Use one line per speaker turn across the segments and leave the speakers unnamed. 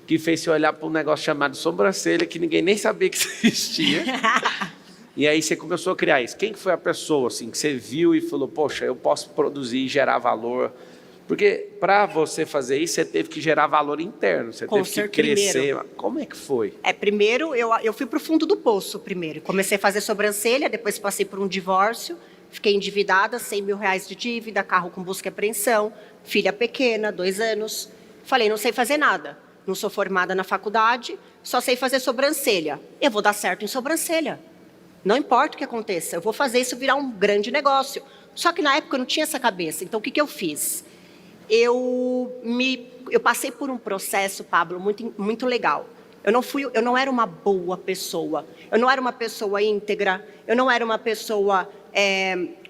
que fez você olhar para um negócio chamado sobrancelha, que ninguém nem sabia que existia. E aí você começou a criar isso. Quem foi a pessoa assim, que você viu e falou, poxa, eu posso produzir e gerar valor? Porque para você fazer isso, você teve que gerar valor interno, você teve que crescer. Primeiro. Como é que foi?
Primeiro, eu fui para o fundo do poço primeiro. Comecei a fazer sobrancelha, depois passei por um divórcio, fiquei endividada, R$100 mil de dívida, carro com busca e apreensão, filha pequena, 2 anos. Falei, não sei fazer nada, não sou formada na faculdade, só sei fazer sobrancelha. Eu vou dar certo em sobrancelha. Não importa o que aconteça, eu vou fazer isso virar um grande negócio. Só que na época eu não tinha essa cabeça, então o que eu fiz? Eu passei por um processo, Pablo, muito legal. Eu não era uma boa pessoa, eu não era uma pessoa íntegra, eu não era uma pessoa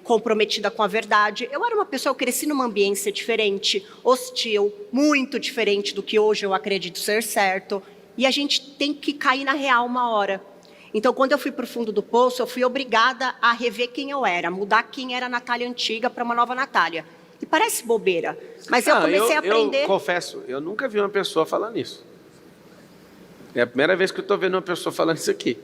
comprometida com a verdade, eu era uma pessoa, eu cresci numa ambiência diferente, hostil, muito diferente do que hoje eu acredito ser certo, e a gente tem que cair na real uma hora. Então, quando eu fui para o fundo do poço, eu fui obrigada a rever quem eu era, mudar quem era a Natália antiga para uma nova Natália. E parece bobeira, mas eu comecei a aprender...
Eu confesso, eu nunca vi uma pessoa falando isso. É a primeira vez que eu estou vendo uma pessoa falando isso aqui.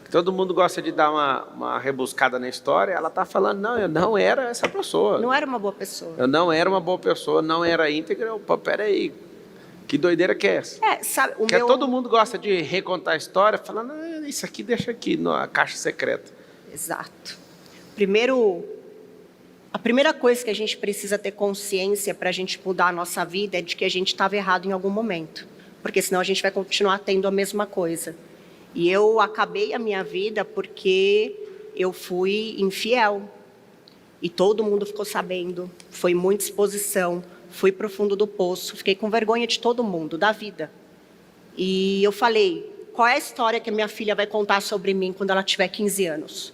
Todo mundo gosta de dar uma rebuscada na história, ela está falando, não, eu não era essa pessoa.
Não era uma boa pessoa.
Eu não era uma boa pessoa, não era íntegra. Opa, peraí, que doideira que é essa?
Sabe,
todo mundo gosta de recontar a história, falando, isso aqui deixa aqui na caixa secreta.
Exato. A primeira coisa que a gente precisa ter consciência para a gente mudar a nossa vida é de que a gente estava errado em algum momento. Porque senão a gente vai continuar tendo a mesma coisa. E eu acabei a minha vida porque eu fui infiel. E todo mundo ficou sabendo. Foi muita exposição. Fui para o fundo do poço. Fiquei com vergonha de todo mundo, da vida. E eu falei, qual é a história que a minha filha vai contar sobre mim quando ela tiver 15 anos?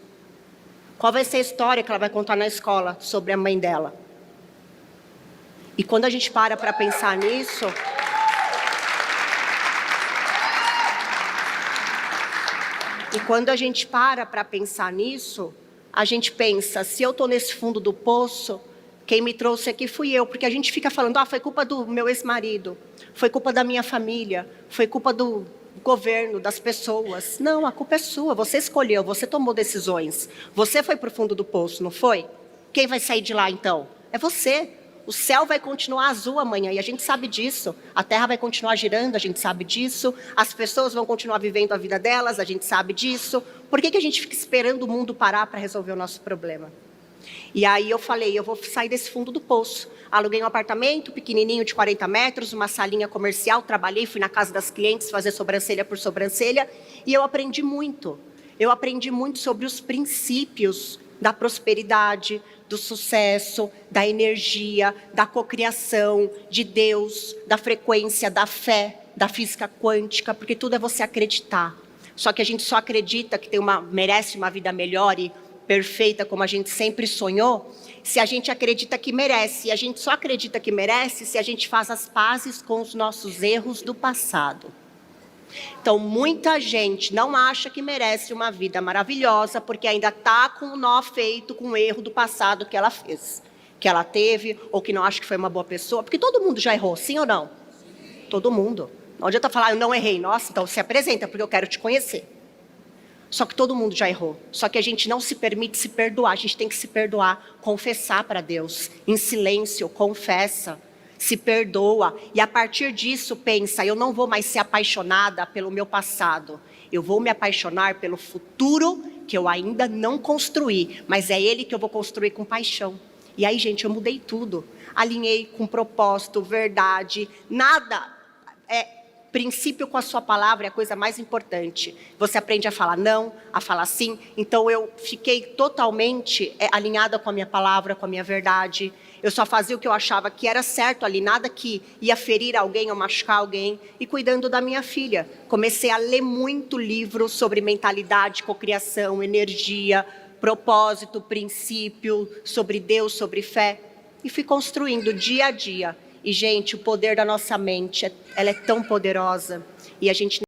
Qual vai ser a história que ela vai contar na escola sobre a mãe dela? E quando a gente para pensar nisso... E quando a gente para pensar nisso, a gente pensa, se eu estou nesse fundo do poço, quem me trouxe aqui fui eu. Porque a gente fica falando, foi culpa do meu ex-marido, foi culpa da minha família, foi culpa do governo, das pessoas. Não, a culpa é sua, você escolheu, você tomou decisões. Você foi para o fundo do poço, não foi? Quem vai sair de lá então? É você. O céu vai continuar azul amanhã, e a gente sabe disso. A terra vai continuar girando, a gente sabe disso. As pessoas vão continuar vivendo a vida delas, a gente sabe disso. Por que a gente fica esperando o mundo parar para resolver o nosso problema? E aí eu falei, eu vou sair desse fundo do poço. Aluguei um apartamento pequenininho de 40 metros, uma salinha comercial, trabalhei, fui na casa das clientes fazer sobrancelha por sobrancelha, e eu aprendi muito. Eu aprendi muito sobre os princípios da prosperidade, do sucesso, da energia, da cocriação, de Deus, da frequência, da fé, da física quântica, porque tudo é você acreditar. Só que a gente só acredita que merece uma vida melhor e perfeita, como a gente sempre sonhou, se a gente acredita que merece. E a gente só acredita que merece se a gente faz as pazes com os nossos erros do passado. Então, muita gente não acha que merece uma vida maravilhosa porque ainda está com o nó feito com o erro do passado que ela fez, que ela teve, ou que não acha que foi uma boa pessoa, porque todo mundo já errou, sim ou não? Todo mundo. Não adianta falar, eu não errei. Nossa, então se apresenta, porque eu quero te conhecer. Só que todo mundo já errou. Só que a gente não se permite se perdoar, a gente tem que se perdoar, confessar para Deus, em silêncio, confessa. Se perdoa, e a partir disso pensa, eu não vou mais ser apaixonada pelo meu passado, eu vou me apaixonar pelo futuro que eu ainda não construí, mas é ele que eu vou construir com paixão. E aí, gente, eu mudei tudo, alinhei com propósito, verdade, nada, princípio com a sua palavra é a coisa mais importante. Você aprende a falar não, a falar sim. Então eu fiquei totalmente alinhada com a minha palavra, com a minha verdade. Eu só fazia o que eu achava que era certo ali, nada que ia ferir alguém ou machucar alguém. E cuidando da minha filha. Comecei a ler muito livro sobre mentalidade, cocriação, energia, propósito, princípio, sobre Deus, sobre fé. E fui construindo dia a dia. E, gente, o poder da nossa mente, ela é tão poderosa. E a gente